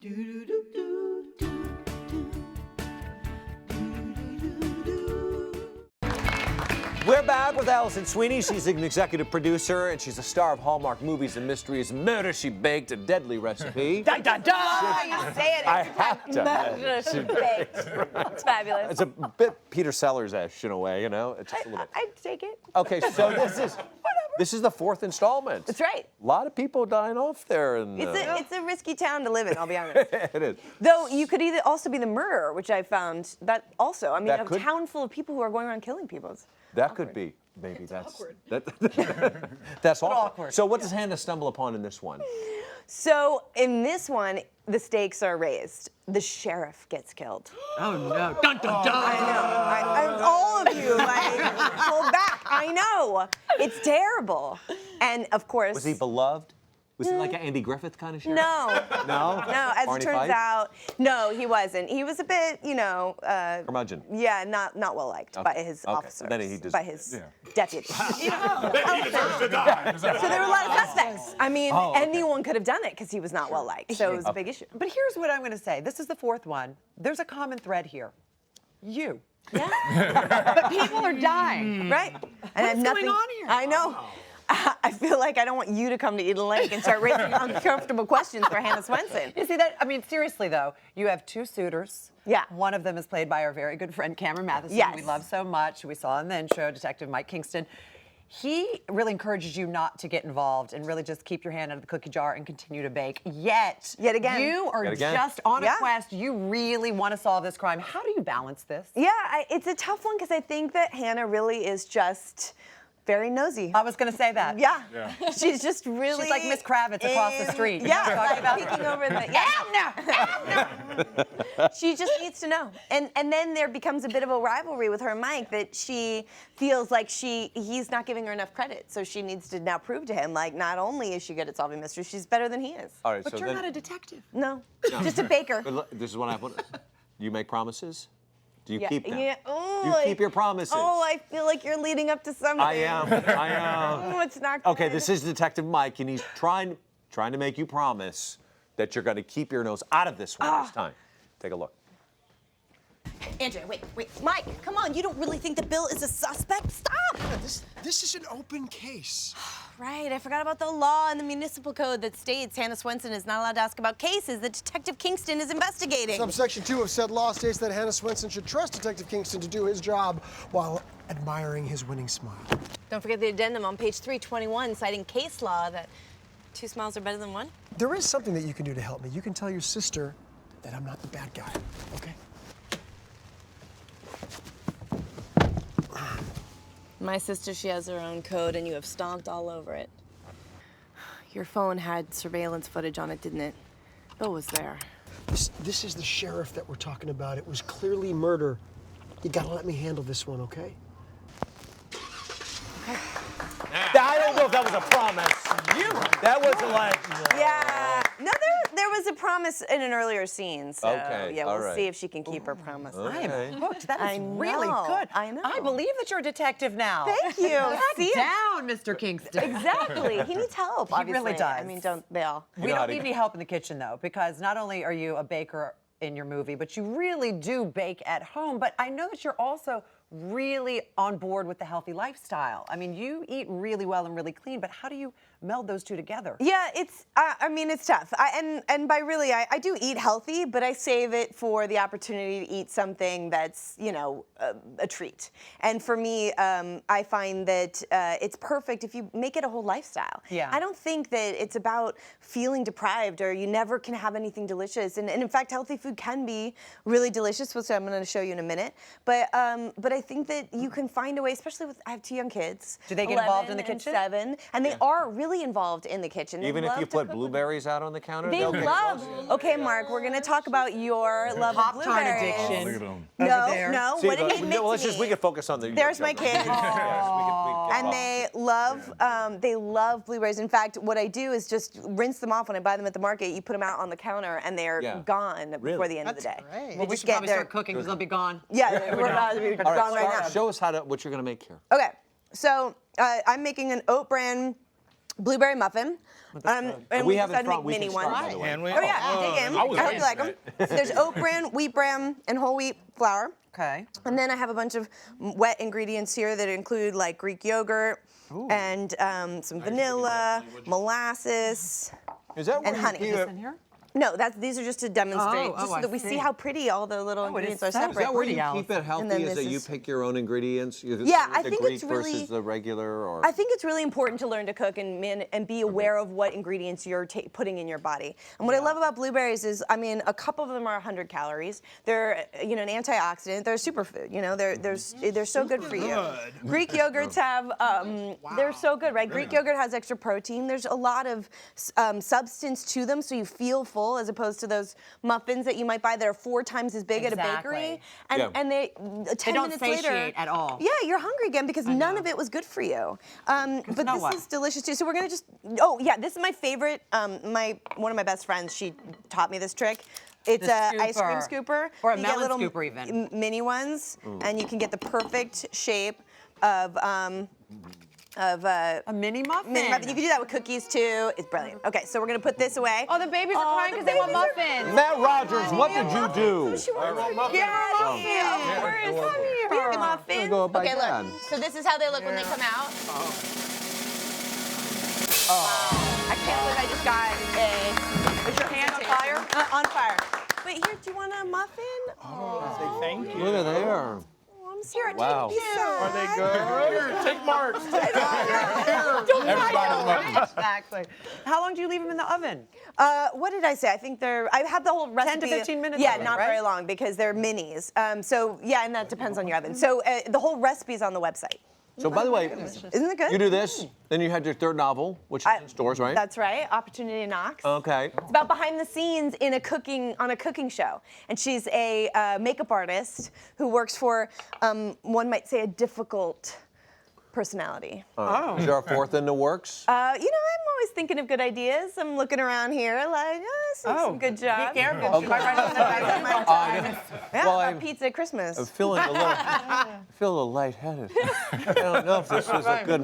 We're back with Alison Sweeney. She's an executive producer, and she's a star of Hallmark movies and mysteries. Murder, She Baked, a deadly recipe. Da, da, da! You say it I every time. have to. Murder, She Baked. It's fabulous. It's a bit Peter Sellers-ish in a way, you know? It's just a little. I'd take it. Okay, so this is the fourth installment. That's right. A lot of people dying off there. And, It's a risky town to live in, I'll be honest. it is. Though you could also be the murderer, which I found that also. I mean, That a could- town full of people who are going around killing people. That could be. Maybe that's awkward. That's awkward. awkward. So what does Hannah stumble upon in this one? So in this one, the stakes are raised. The sheriff gets killed. Oh no! Dun dun dun! I know. All of you, like, pull back. I know. It's terrible. And of course. Was he beloved? Was he like an Andy Griffith kind of sheriff? No. No? No, as Barney it turns Fife? out, no, he wasn't. He was a bit, Curmudgeon. yeah, not well liked by his officers, Then he by his deputies. So there were a lot of suspects. I mean, anyone could have done it because he was not well liked. So it was a big issue. But here's what I'm going to say. This is the fourth one. There's a common thread here. You. Yeah. But people are dying. Right. And What's going on here? I know. I feel like I don't want you to come to Eden Lake and start raising uncomfortable questions for Hannah Swenson. You see that? I mean, seriously though, you have two suitors. Yeah. One of them is played by our very good friend Cameron Matheson, Yes. who we love so much. We saw in the end show, Detective Mike Kingston. He really encourages you not to get involved and really just keep your hand out of the cookie jar and continue to bake. Yet again. you are Yet again. just on Yeah. a quest. You really want to solve this crime. How do you balance this? Yeah, it's a tough one because I think that Hannah really is just very nosy. I was going to say that. Yeah. She's just really. She's like Miss Kravitz across the street. You know what I'm Yeah, talking like about? peeking over the. Yeah. She just needs to know, and then there becomes a bit of a rivalry with her and Mike that she feels like he's not giving her enough credit, so she needs to now prove to him like not only is she good at solving mysteries, she's better than he is. All right, But so you're then, not a detective. No, just a baker. But look, this is what I want. Do you make promises? Do you Yeah, keep them? yeah. Ooh, Do you keep your promises? Oh, I feel like you're leading up to something. I am. Oh, it's not good. Okay, this is Detective Mike, and he's trying to make you promise that you're going to keep your nose out of this one this time. Take a look. Andrea, wait. Mike, come on. You don't really think that Bill is a suspect? Stop! This is an open case. Right, I forgot about the law in the municipal code that states Hannah Swenson is not allowed to ask about cases that Detective Kingston is investigating. Subsection 2 of said law states that Hannah Swenson should trust Detective Kingston to do his job while admiring his winning smile. Don't forget the addendum on page 321 citing case law that 2 smiles are better than 1. There is something that you can do to help me. You can tell your sister that I'm not the bad guy, okay? My sister, she has her own code, and you have stomped all over it. Your phone had surveillance footage on it, didn't it? Bill was there. This is the sheriff that we're talking about. It was clearly murder. You gotta let me handle this one, okay? I don't know if that was a promise. That was like. Yeah. No, there was a promise in an earlier scene, so Okay, yeah, all we'll right. see if she can keep her promise. I am hooked. That is I really know, good. I know. I believe that you're a detective now. Thank you. Back See? down, Mr. Kingston. Exactly. He needs help, He obviously. really does. I mean, don't they all? We know how don't to- need any help in the kitchen, though, because not only are you a baker in your movie, but you really do bake at home. But I know that you're also really on board with the healthy lifestyle. I mean, you eat really well and really clean, but how do you meld those two together? Yeah, I mean, it's tough. And by really, I do eat healthy, but I save it for the opportunity to eat something that's, a treat. And for me, I find that it's perfect if you make it a whole lifestyle. Yeah. I don't think that it's about feeling deprived or you never can have anything delicious. And in fact, healthy food can be really delicious, which I'm going to show you in a minute. But I think that you can find a way, especially with, I have 2 young kids. Do they get involved in the 11 and kitchen? 7, and they are really involved in the kitchen. They Even if love you to put cook with blueberries out on the counter, they they'll get love. close. Okay, Mark, we're gonna talk about your love of Pop-Tart blueberries. addiction. Look at 'em. No, Over there. no. See, What did look, he admit let's to just me? we can focus on the. There's my children. kids. Yes, we can And they love blueberries. In fact, what I do is just rinse them off when I buy them at the market. You put them out on the counter, and they're gone before Really? the end of the day. great. They Well, we just should get probably their- start cooking because they'll be gone. Yeah, we're about to be All gone right, right now. show us what you're gonna make here. Okay, so I'm making an oat bran blueberry muffin. And We we have in decided to front, make we can mini start, ones. by the way. Can we? Oh yeah, dig in. I was I hope you like them. waiting. There's oat bran, wheat bran, and whole wheat flour. Okay. And then I have a bunch of wet ingredients here that include like Greek yogurt and some vanilla, molasses, Is that and where honey. you keep In here? No, these are just to demonstrate, Oh, just so I that we see see. how pretty all the little Oh, it is ingredients are so Is separate. that where you Pretty, keep it And healthy? then Is this that you is- pick your own ingredients? Yeah, I the think Greek it's really- versus the regular, or I think it's really important to learn to cook and be aware of what ingredients you're putting in your body. And what I love about blueberries is, I mean, a cup of them are 100 calories. They're, you know, an antioxidant. They're a superfood. You know, they're so good for you. Greek yogurts have, they're so good, right? Greek yogurt has extra protein. There's a lot of substance to them, so you feel full, as opposed to those muffins that you might buy that are 4 times as big at a bakery. Exactly. Yeah. And they 10 don't minutes later, satiate at all. Yeah, you're hungry again because none of it was good for you. But now this what? is delicious too. So we're gonna just, oh yeah, this is my favorite. One of my best friends, she taught me this trick. It's The a ice cream scooper. scooper. Or a You get melon little scooper even. Mini ones, and you can get the perfect shape of A mini muffin. mini muffin. You can do that with cookies too. It's brilliant. Okay, so we're gonna put this away. Oh, the babies are crying the because they want babies are- muffins. Matt Rogers, what did you do? She wants her muffin. Yes, Yeah, of course. come here. Here, muffins. Go by Okay, Dad. look. So this is how they look when they come out. I can't believe I just got a. Is your hand on fire? On fire. But here, do you want a muffin? Say thank you. Look at there. Oh, I'm sorry. Wow. Are they good? Here, take marks. Everybody's muffins. Exactly. How long do you leave them in the oven? What did I say? I think I have the whole recipe. 10 to 15 minutes Yeah, oven, not right? very long because they're minis. So yeah, and that depends on your oven. So the whole recipe is on the website. So by the way, Isn't it good? you do this, then you had your third novel, which is in stores, right? That's right. Opportunity Knocks. Okay. It's about behind the scenes on a cooking show, and she's a makeup artist who works for one might say a difficult personality. Is there a fourth in the works? You know, I'm always thinking of good ideas. I'm looking around here like, some good jobs. Be careful. Okay. She might write something back. Yeah, Well, about pizza at Christmas. I'm feeling a little lightheaded. I don't know if this is a good.